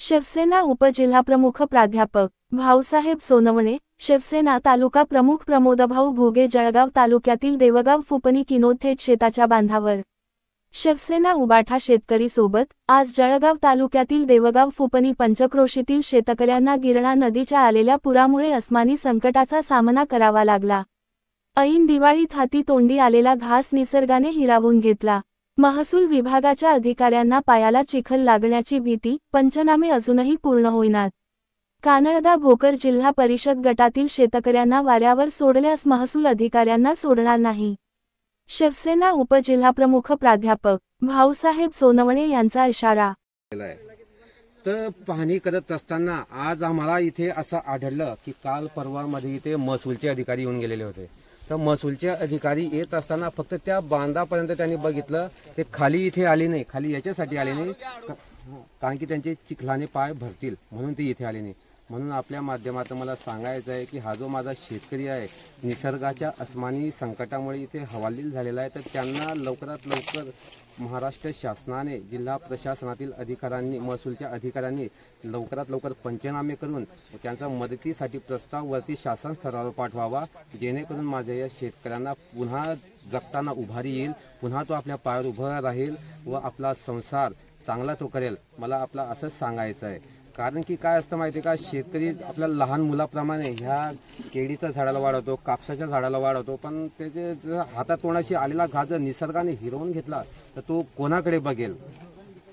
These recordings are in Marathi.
शिवसेना उपजिल्हाप्रमुख प्राध्यापक भाऊसाहेब सोनवणे, शिवसेना तालुका प्रमुख प्रमोदभाऊ भोगे, जळगाव तालुक्यातील देवगाव फुपणी किनोद थेट शेताच्या बांधावर। शिवसेना उबाठा शेतकरी सोबत आज जळगाव तालुक्यातील देवगाव फुपणी पंचक्रोशीतील शेतकऱ्यांना गिरणा नदीच्या आलेल्या पुरामुळे अस्मानी संकटाचा सामना करावा लागला। ऐन दिवाळीत हाती तोंडी आलेला घास निसर्गाने हिरावून घेतला। महसूल विभागाच्या अधिकाऱ्यांना पायाला चिखल लागण्याची भीती, पंचनामे अजूनही पूर्ण होईनात। कानडदा भोकर जिल्हा परिषद गटातील शेतकऱ्यांना वाऱ्यावर सोडल्यास महसूल अधिकाऱ्यांना सोडणार नाही। शिवसेना उपजिल्हाप्रमुख प्राध्यापक भाऊसाहेब सोनवणे यांचा इशारा। तर पाहणी करत असताना आज आम्हाला इथे असं आढळलं की काल परवामध्ये इथे महसूलचे अधिकारी येऊन गेलेले होते। तर महसूलचे अधिकारी येत असताना फक्त त्या बांधापर्यंत त्यांनी बघितलं, ते खाली इथे आले नाही। खाली याच्यासाठी आले नाही कारण की त्यांचे चिखलाने पाय भरतील म्हणून ते इथे आले नाही। म्हणून आपल्या माध्यमातून मला सांगायचं आहे की हा जो माझा शेतकरी आहे निसर्गाच्या अस्मानी संकटामुळे इथे हवालदिल झालेला आहे, तर त्यांना लवकरात लवकर महाराष्ट्र शासनाने, जिल्हा प्रशासनातील अधिकाऱ्यांनी, महसूलच्या अधिकाऱ्यांनी लवकरात लवकर पंचनामे करून त्यांचा मदतीसाठी प्रस्ताव वरती शासन स्तरावर पाठवावा, जेणेकरून माझ्या या शेतकऱ्यांना पुन्हा जगताना उभारी येईल, पुन्हा तो आपल्या पायावर उभा राहील व आपला संसार चांगला तो करेल। मला आपला असंच सांगायचं आहे। कारण की काय असतं माहिती आहे का, शेतकरी आपल्या लहान मुलाप्रमाणे ह्या केळीच्या झाडाला वाढवतो, कापसाच्या झाडाला वाढवतो, पण त्याचे हातातोंडाशी आलेला घास जर निसर्गाने हिरवून घेतला तर तो कोणाकडे बघेल।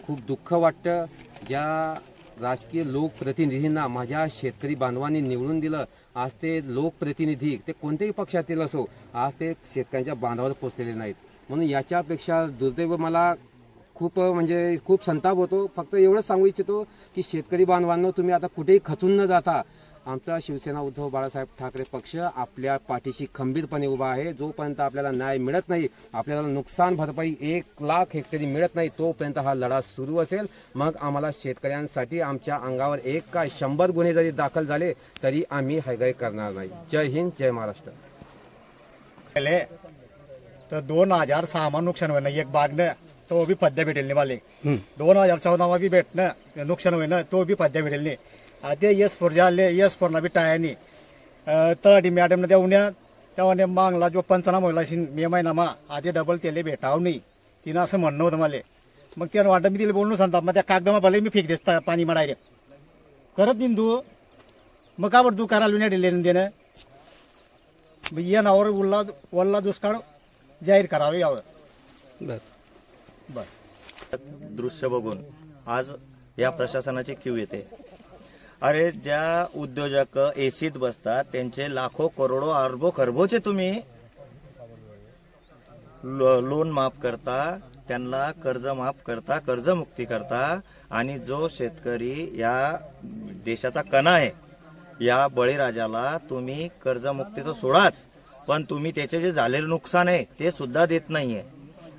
खूप दुःख वाटतं ज्या राजकीय लोकप्रतिनिधींना माझ्या शेतकरी बांधवांनी निवडून दिलं, आज ते लोकप्रतिनिधी ते कोणत्याही पक्षातील असो, आज ते शेतकऱ्यांच्या बांधावर पोचलेले नाहीत। म्हणून याच्यापेक्षा दुर्दैव मला खूप संताप होतो। फक्त एवढंच सांगू इच्छितो की शेतकरी बांधवांनो, तुम्ही आता कुठेही खचून न जाता आमचा शिवसेना उद्धव बाळासाहेब ठाकरे पक्ष आपल्या पाठीशी खंबीरपणे उभा आहे। जोपर्यंत आपल्याला न्याय मिळत नाही, आपल्याला नुकसान भरपाई 1,00,000 हेक्टरी मिळत नाही, तोपर्यंत हा लढा सुरू असेल। मग आम्हाला शेतकऱ्यांसाठी आमच्या अंगावर 1 का 100 गुन्हे जरी दाखल झाले तरी आम्ही हयगय करणार नाही। जय हिंद, जय महाराष्ट्र। तर 2006 नुकसान होईना एक बागनं, तो भी पद्या भेटेल नाही वाले। 2014 भी भेटणं नुकसान होईना, तो भी पद्या भेटेल नाही। आधी S4 झाले, S4 बी टायानी तळाटी मॅडमने देऊन्या तेव्हा मागला जो पंचनामा होईल मे महिनामा आधी डबल तेले भेटाव नाही, तिनं असं म्हणणं होतं मला। मग त्यानं वाटतं मी तिला बोलणं सांगता, मग त्या कागदमा भले मी फेक देता पाणी मा डायरेक्ट करत देईन तू, मग का बरं तू करायला नाही दिले देणं। या नावावर वल्ला दुष्काळ जाहीर करावे यावर बस। दृश्य बघून आज या प्रशासनाची क्यू येते। अरे ज्या उद्योजक एसीत बसतात त्यांचे लाखो करोडो अरबो खरबोचे तुम्ही लोन माफ करता, त्यांना कर्ज माफ करता, कर्जमुक्ती करता, आणि जो शेतकरी या देशाचा कणा आहे या बळीराजाला तुम्ही कर्जमुक्ती तर सोडाच, पण तुम्ही त्याचे जे झालेले नुकसान आहे ते सुद्धा देत नाहीये।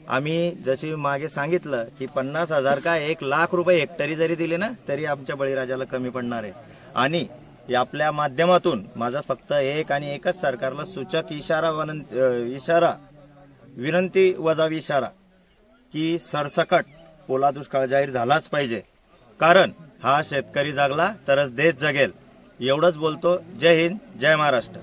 आम्ही जशी मागे सांगितलं की 50,000 का 1,00,000 रुपये हेक्टरी जरी दिले ना तरी आमच्या बळीराजाला कमी पडणार आहे। आणि आपल्या माध्यमातून माझा फक्त एक आणि एकच सरकारला सूचक इशारा विनंती वजावी इशारा की सरसकट ओला दुष्काळ जाहीर झालाच पाहिजे, कारण हा शेतकरी जागला तरच देश जगेल। एवढंच बोलतो। जय हिंद, जय महाराष्ट्र।